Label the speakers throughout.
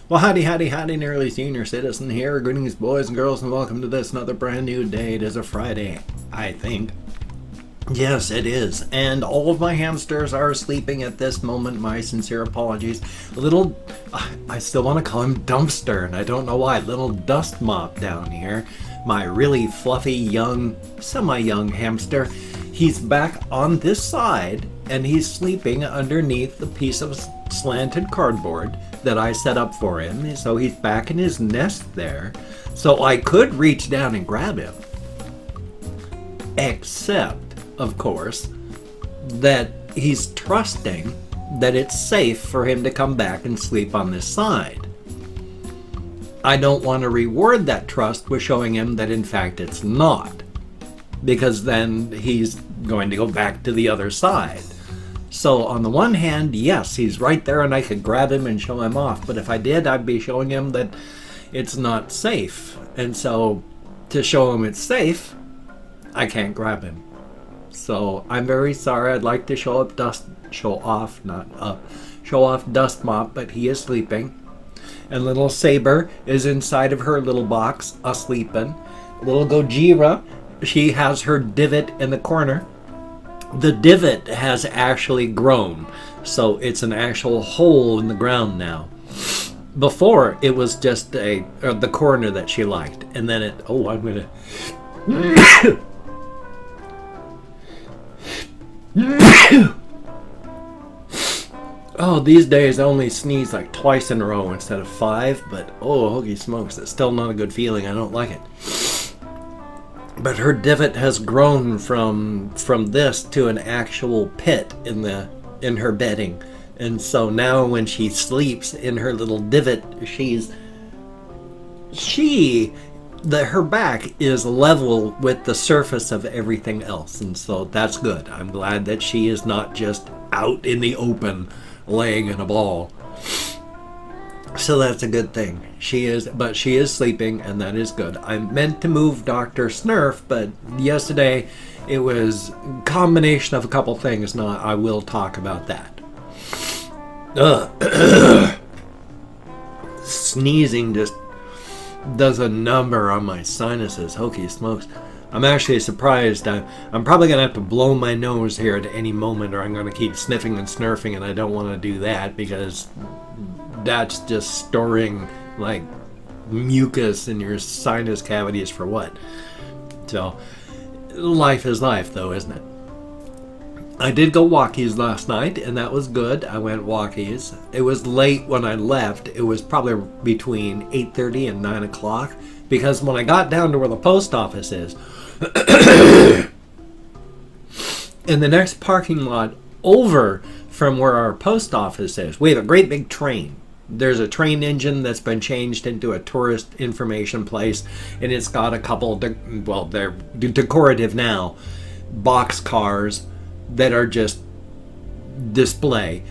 Speaker 1: Well, howdy, nearly senior citizen here. Greetings, boys and girls, and welcome to this another brand new day. It is a Friday, I think. Yes, it is. And all of my hamsters are sleeping at this moment. My sincere apologies. Little, I still want to call him Dumpster, and I don't know why. Little dust mop down here. My really fluffy, young, semi-young hamster. He's back on this side, and he's sleeping underneath the piece of slanted cardboard that I set up for him. So he's back in his nest there. So I could reach down and grab him. Except, of course, that he's trusting that it's safe for him to come back and sleep on this side. I don't want to reward that trust with showing him that in fact it's not, because then he's going to go back to the other side. So on the one hand, yes, he's right there and I could grab him and show him off, but if I did, I'd be showing him that it's not safe. And so to show him it's safe, I can't grab him. So I'm very sorry. I'd like to show off Dust Mop, but he is sleeping. And little Saber is inside of her little box, a-sleeping. Little Gojira, she has her divot in the corner. The divot has actually grown, so it's an actual hole in the ground now. Before, it was just the corner that she liked, and then I'm gonna... Oh, these days I only sneeze like twice in a row instead of 5, but holy smokes, it's still not a good feeling. I don't like it. But her divot has grown from this to an actual pit in her bedding. And so now when she sleeps in her little divot, her back is level with the surface of everything else. And so that's good. I'm glad that she is not just out in the open laying in a ball. So that's a good thing. She is sleeping, and that is good. I meant to move Dr. Snurf, but yesterday it was a combination of a couple things. Now I will talk about that. Sneezing just does a number on my sinuses. Hokey smokes. I'm actually surprised. I'm probably going to have to blow my nose here at any moment, or I'm going to keep sniffing and snurfing, and I don't want to do that because that's just storing like mucus in your sinus cavities for what? So life is life, though, isn't it? I did go walkies last night, and that was good. I went walkies. It was late when I left. It was probably between 8:30 and 9 o'clock, because when I got down to where the post office is, in the next parking lot over from where our post office is, we have a great big train. There's a train engine that's been changed into a tourist information place, and it's got a couple, they're decorative now, box cars that are just display.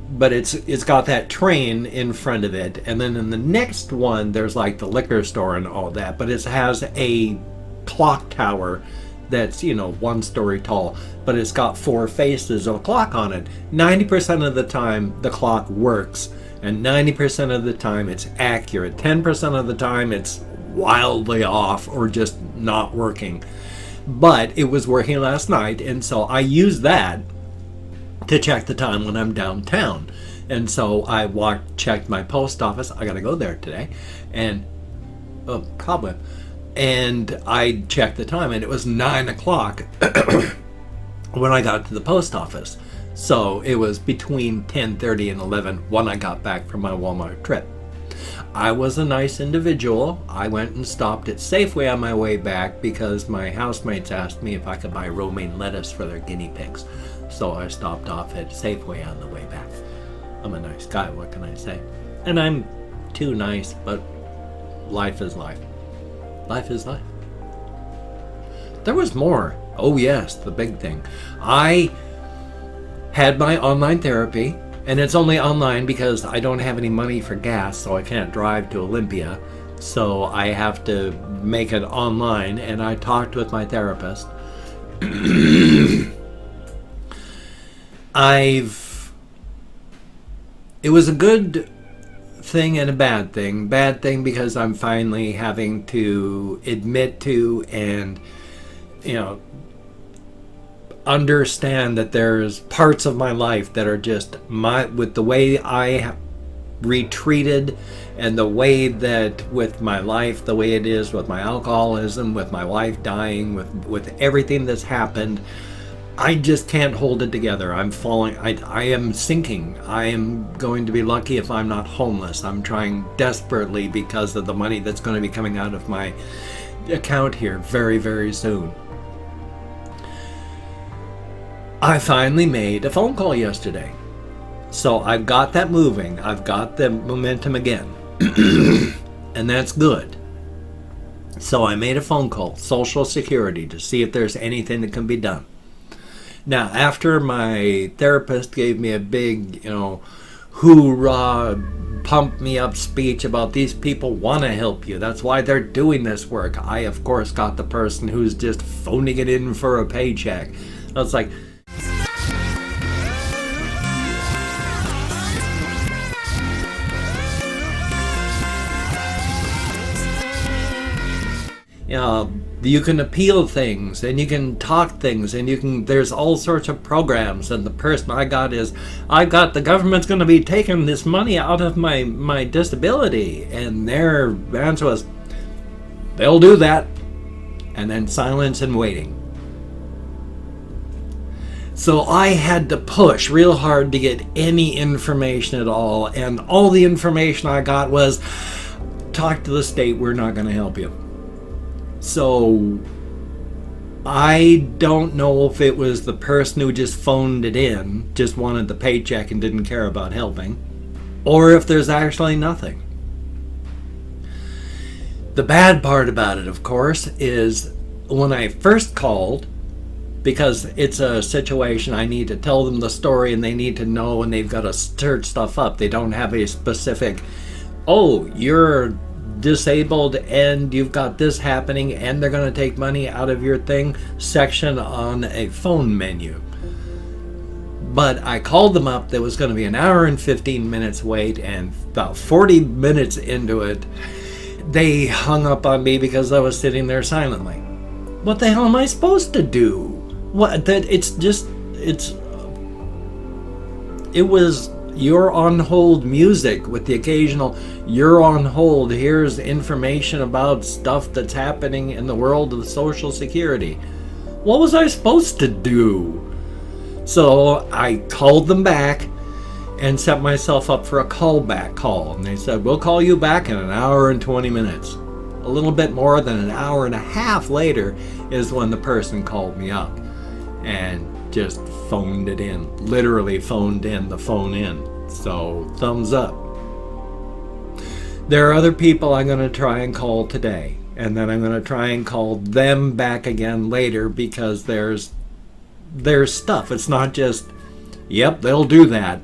Speaker 1: But it's got that train in front of it, and then in the next one there's like the liquor store and all that, but it has a clock tower that's 1 story tall, but it's got 4 faces of a clock on it. 90% of the time the clock works, and 90% of the time it's accurate. 10% of the time it's wildly off or just not working. But it was working last night, and so I use that to check the time when I'm downtown. And so I checked my post office. I gotta go there today, and cobweb. And I checked the time, and it was 9 o'clock when I got to the post office. So it was between 10:30 and 11 when I got back from my Walmart trip. I was a nice individual. I went and stopped at Safeway on my way back because my housemates asked me if I could buy romaine lettuce for their guinea pigs. So I stopped off at Safeway on the way back. I'm a nice guy, what can I say? And I'm too nice, but life is life. Life is life. There was more. Oh yes, the big thing. I had my online therapy, and it's only online because I don't have any money for gas, so I can't drive to Olympia. So I have to make it online, and I talked with my therapist. It was a good thing and a bad thing. Bad thing because I'm finally having to admit to and, you know, understand that there's parts of my life that are just with the way I retreated and the way that with my life, the way it is with my alcoholism, with my wife dying, with everything that's happened, I just can't hold it together. I'm falling. I am sinking. I am going to be lucky if I'm not homeless. I'm trying desperately because of the money that's going to be coming out of my account here very, very soon. I finally made a phone call yesterday. So I've got that moving. I've got the momentum again. And that's good. So I made a phone call, Social Security, to see if there's anything that can be done. Now, after my therapist gave me a big, hoorah, pump me up speech about these people want to help you, that's why they're doing this work, I, of course, got the person who's just phoning it in for a paycheck. I was like, you can appeal things and you can talk things and there's all sorts of programs, and the person I got the government's going to be taking this money out of my disability, and their answer was, they'll do that, and then silence and waiting. So I had to push real hard to get any information at all, and all the information I got was, talk to the state, we're not going to help you. So I don't know if it was the person who just phoned it in, just wanted the paycheck and didn't care about helping, or if there's actually nothing. The bad part about it, of course, is when I first called, because it's a situation I need to tell them the story and they need to know, and they've got to search stuff up. They don't have a specific, oh, you're disabled and you've got this happening and they're going to take money out of your thing section on a phone menu. But I called them up. There was going to be an hour and 15 minutes wait, and about 40 minutes into it they hung up on me because I was sitting there silently. What the hell am I supposed to do? What, that it was you're on hold music with the occasional you're on hold, here's information about stuff that's happening in the world of Social Security. What was I supposed to do? So I called them back and set myself up for a callback call, and they said, we'll call you back in an hour and 20 minutes. A little bit more than an hour and a half later is when the person called me up and just phoned it in, literally phoned in the phone in. So thumbs up. There are other people I'm going to try and call today, and then I'm going to try and call them back again later, because there's stuff. It's not just, yep, they'll do that.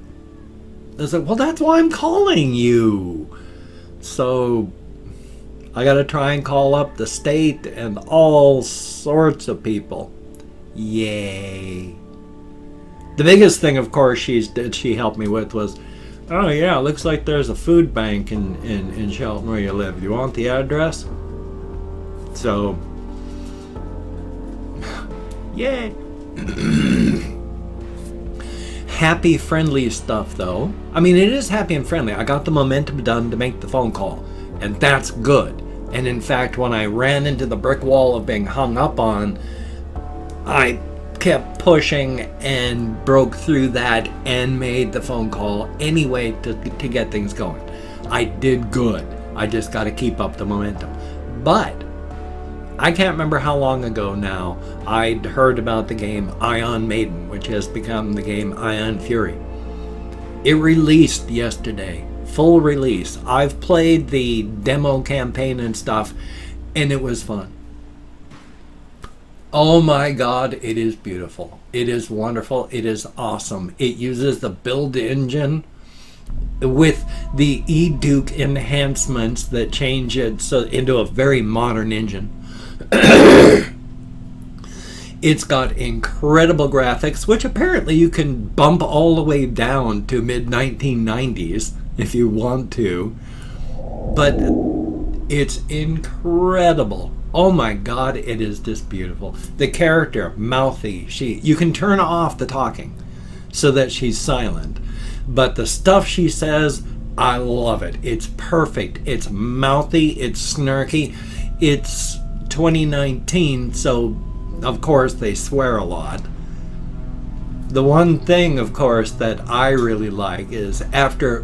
Speaker 1: It's like, well, that's why I'm calling you. So I got to try and call up the state and all sorts of people. Yay. The biggest thing, of course, she helped me with was, oh yeah, looks like there's a food bank in Shelton where you live. Do you want the address? So, yay. Happy, friendly stuff, though. I mean, it is happy and friendly. I got the momentum done to make the phone call, and that's good. And in fact, when I ran into the brick wall of being hung up on, I kept pushing and broke through that and made the phone call anyway to get things going. I did good. I just got to keep up the momentum. But I can't remember how long ago now I'd heard about the game Ion Maiden, which has become the game Ion Fury. It released yesterday, full release. I've played the demo campaign and stuff, and it was fun. Oh my God, it is beautiful. It is wonderful. It is awesome. It uses the build engine with the eDuke enhancements that change it so into a very modern engine. It's got incredible graphics, which apparently you can bump all the way down to mid-1990s. if you want to. But it's incredible. Oh my God, it is just beautiful. The character, mouthy, you can turn off the talking so that she's silent. But the stuff she says, I love it. It's perfect. It's mouthy, it's snarky. It's 2019, so of course they swear a lot. The one thing, of course, that I really like is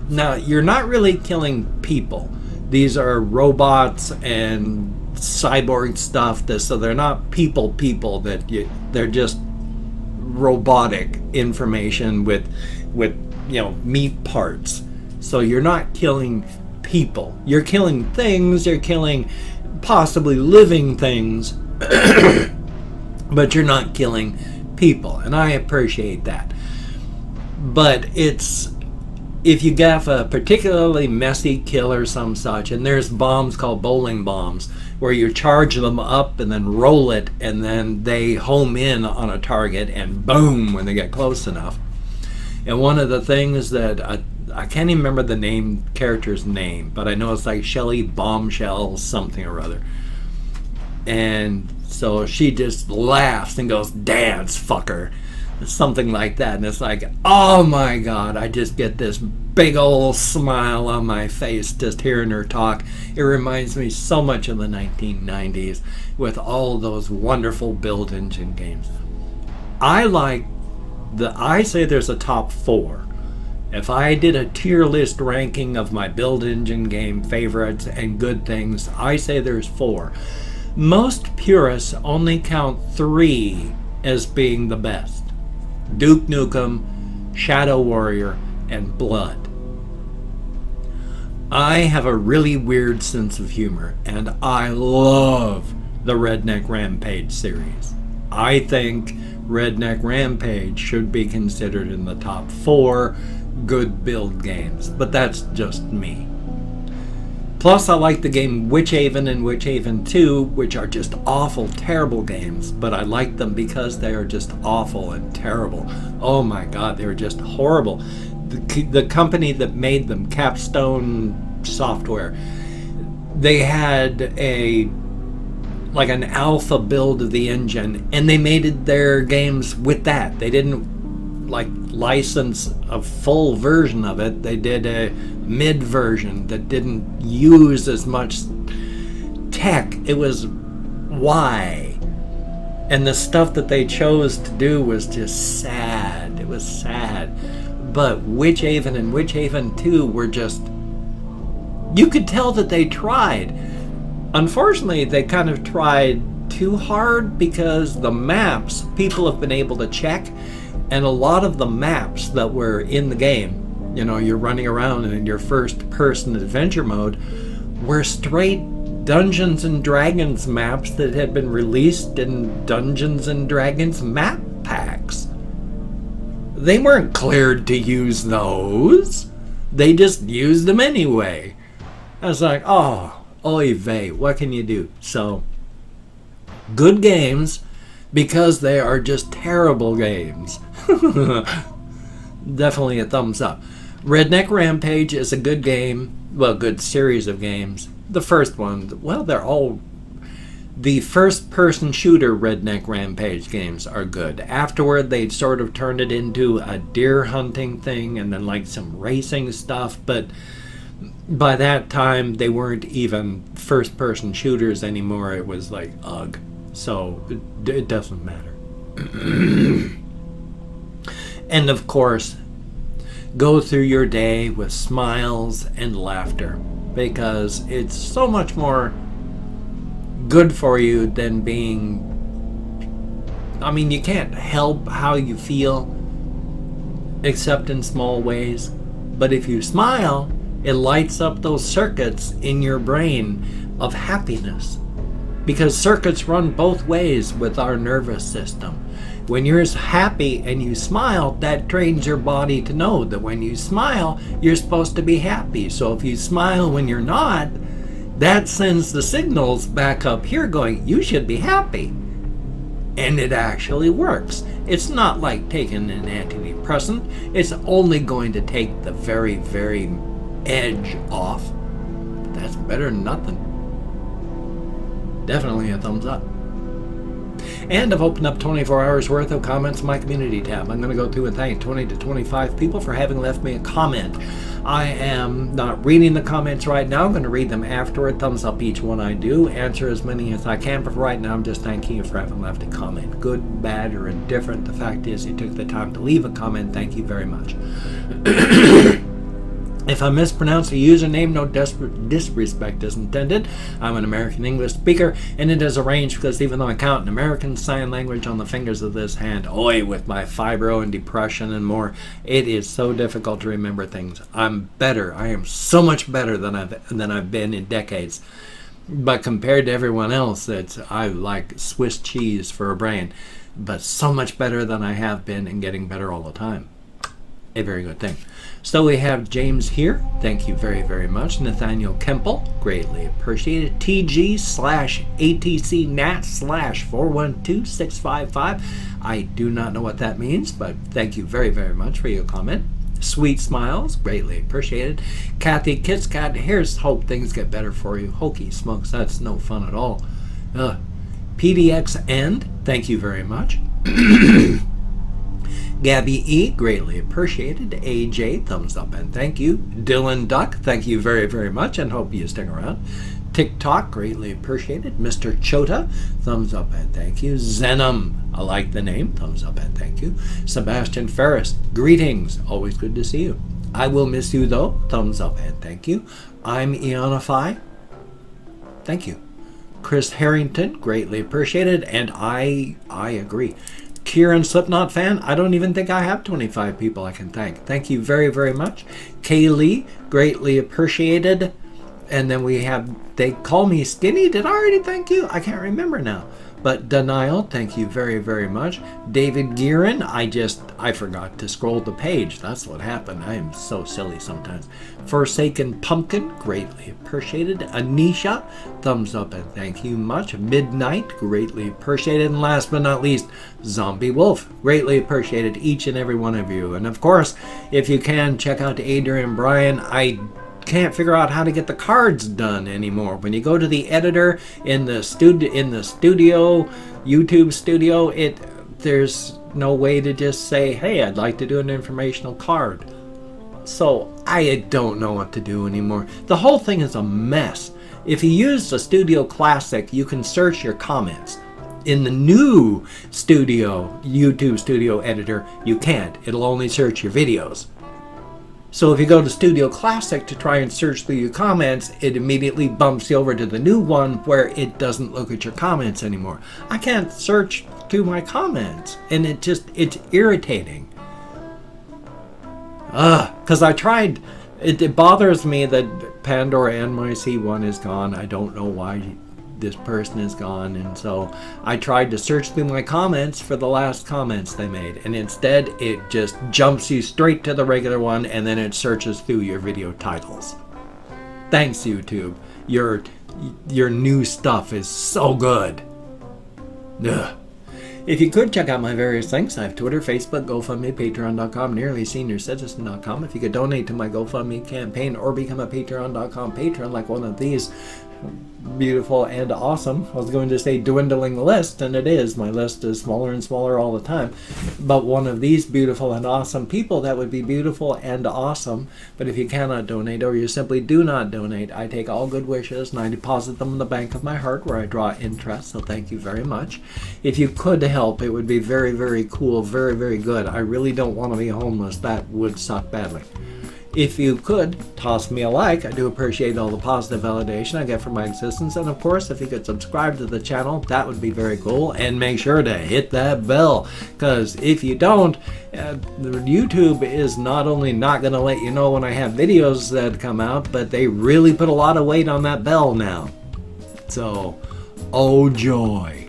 Speaker 1: now you're not really killing people. These are robots and cyborg stuff, so they're not people they're just robotic information with meat parts. So you're not killing people. You're killing things, you're killing possibly living things, but you're not killing people, and I appreciate that. But if you gaff a particularly messy kill or some such, and there's bombs called bowling bombs where you charge them up and then roll it, and then they home in on a target and boom when they get close enough. And one of the things that I can't even remember the character's name, but I know it's like Shelly Bombshell something or other. And so she just laughs and goes, "Dance, fucker." Something like that. And it's like, oh my God, I just get this big old smile on my face just hearing her talk. It reminds me so much of the 1990s with all those wonderful build engine games. I say there's a top 4. If I did a tier list ranking of my build engine game favorites and good things, I say there's 4. Most purists only count 3 as being the best: Duke Nukem, Shadow Warrior, and Blood. I have a really weird sense of humor, and I love the Redneck Rampage series. I think Redneck Rampage should be considered in the top 4 good build games, but that's just me. Plus, I like the game Witchhaven and Witchhaven 2, which are just awful, terrible games, but I like them because they are just awful and terrible. Oh my God, they were just horrible. The company that made them, Capstone Software, they had an alpha build of the engine, and they made their games with that. They didn't license a full version of it. They did a mid version that didn't use as much tech. It was why. And the stuff that they chose to do was just sad. It was sad. But Witchhaven and Witchhaven 2 were just, you could tell that they tried. Unfortunately, they kind of tried too hard because the maps people have been able to check, and a lot of the maps that were in the game, you're running around in your first person adventure mode, were straight Dungeons and Dragons maps that had been released in Dungeons and Dragons map packs. They weren't cleared to use those. They just used them anyway. I was like, oh, oy vey, what can you do? So, good games, because they are just terrible games. Definitely a thumbs up. Redneck Rampage is a good game. Well, good series of games. The first one, well, they're all... The first-person shooter Redneck Rampage games are good. Afterward, they sort of turned it into a deer hunting thing and then some racing stuff, but by that time, they weren't even first-person shooters anymore. It was ugh. So, it doesn't matter. And of course, go through your day with smiles and laughter, because it's so much more good for you than being... you can't help how you feel except in small ways, but if you smile, it lights up those circuits in your brain of happiness, because circuits run both ways with our nervous system. When you're happy and you smile, that trains your body to know that when you smile, you're supposed to be happy. So if you smile when you're not, that sends the signals back up here going, you should be happy. And it actually works. It's not like taking an antidepressant. It's only going to take the very, very edge off. That's better than nothing. Definitely a thumbs up. And I've opened up 24 hours worth of comments in my community tab. I'm going to go through and thank 20 to 25 people for having left me a comment. I am not reading the comments right now. I'm going to read them afterward. Thumbs up each one I do. Answer as many as I can. But for right now, I'm just thanking you for having left a comment. Good, bad, or indifferent. The fact is you took the time to leave a comment. Thank you very much. If I mispronounce a username, no disrespect is intended. I'm an American English speaker, and it is arranged because even though I count an American Sign Language on the fingers of this hand, with my fibro and depression and more, it is so difficult to remember things. I'm better. I am so much better than I've been in decades. But compared to everyone else, I like Swiss cheese for a brain. But so much better than I have been and getting better all the time. A very good thing. So we have James here. Thank you very, very much. Nathaniel Kemple. Greatly appreciated. TG/ATCNat/412655. I do not know what that means, but thank you very, very much for your comment. Sweet Smiles. Greatly appreciated. Kathy Kitscat. Here's hope things get better for you. Hokey smokes. That's no fun at all. PDX End. Thank you very much. Gabby E, greatly apprecited. AJ, thumbs up and thank you. Dylan Duck, thank you very, very much and hope you stick around. TikTok, greatly appreciated. Mr. Chota, thumbs up and thank you. Zenom, I like the name, thumbs up and thank you. Sebastian Ferris, greetings, always good to see you. I will miss you though, thumbs up and thank you. I'm Eonify, thank you. Chris Harrington, greatly appreciated, and I agree. Kieran Slipknot fan, I don't even think I have 25 people I can thank. Thank you very, very much. Kaylee, greatly appreciated. And then we have, they call me skinny. Did I already thank you? I can't remember now. But Denial, thank you very, very much. David Gearin, I forgot to scroll the page. That's what happened. I am so silly sometimes. Forsaken Pumpkin, greatly appreciated. Anisha, thumbs up and thank you much. Midnight, greatly appreciated. And last but not least, Zombie Wolf, greatly appreciated each and every one of you. And of course, if you can, check out Adrian Bryan. I can't figure out how to get the cards done anymore. When you go to the editor in the studio, YouTube studio, there's no way to just say, hey, I'd like to do an informational card. So I don't know what to do anymore. The whole thing is a mess. If you use the Studio Classic, you can search your comments. In the new YouTube studio editor, you can't. It'll only search your videos. So if you go to Studio Classic to try and search through your comments, it immediately bumps you over to the new one where it doesn't look at your comments anymore. I can't search through my comments, and it's irritating. Because I tried, it bothers me that Pandora NYC 1 is gone. I don't know why this person is gone, and so I tried to search through my comments for the last comments they made, and instead it just jumps you straight to the regular one, and then it searches through your video titles. Thanks, YouTube. Your new stuff is so good. Ugh. If you could check out my various links, I have Twitter, Facebook, GoFundMe, Patreon.com, NearlySeniorCitizen.com. If you could donate to my GoFundMe campaign or become a Patreon.com patron like one of these beautiful and awesome, I was going to say dwindling list, and it is. My list is smaller and smaller all the time. But one of these beautiful and awesome people, that would be beautiful and awesome. But if you cannot donate, or you simply do not donate, I take all good wishes and I deposit them in the bank of my heart where I draw interest, so thank you very much. If you could help, it would be very, very cool, very, very good. I really don't want to be homeless. That would suck badly. If you could, toss me a like. I do appreciate all the positive validation I get from my existence. And of course, if you could subscribe to the channel, that would be very cool. And make sure to hit that bell. Because if you don't, YouTube is not only not going to let you know when I have videos that come out, but they really put a lot of weight on that bell now. So, oh joy.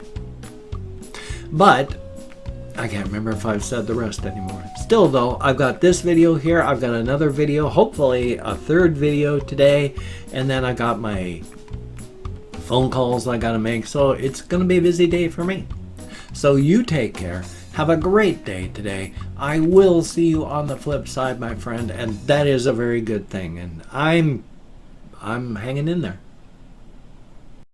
Speaker 1: But I can't remember if I've said the rest anymore. Still though, I've got this video here, I've got another video, hopefully a third video today, and then I got my phone calls I gotta make, so it's gonna be a busy day for me. So you take care, Have a great day today. I will see you on the flip side, my friend, and that is a very good thing. And I'm hanging in there.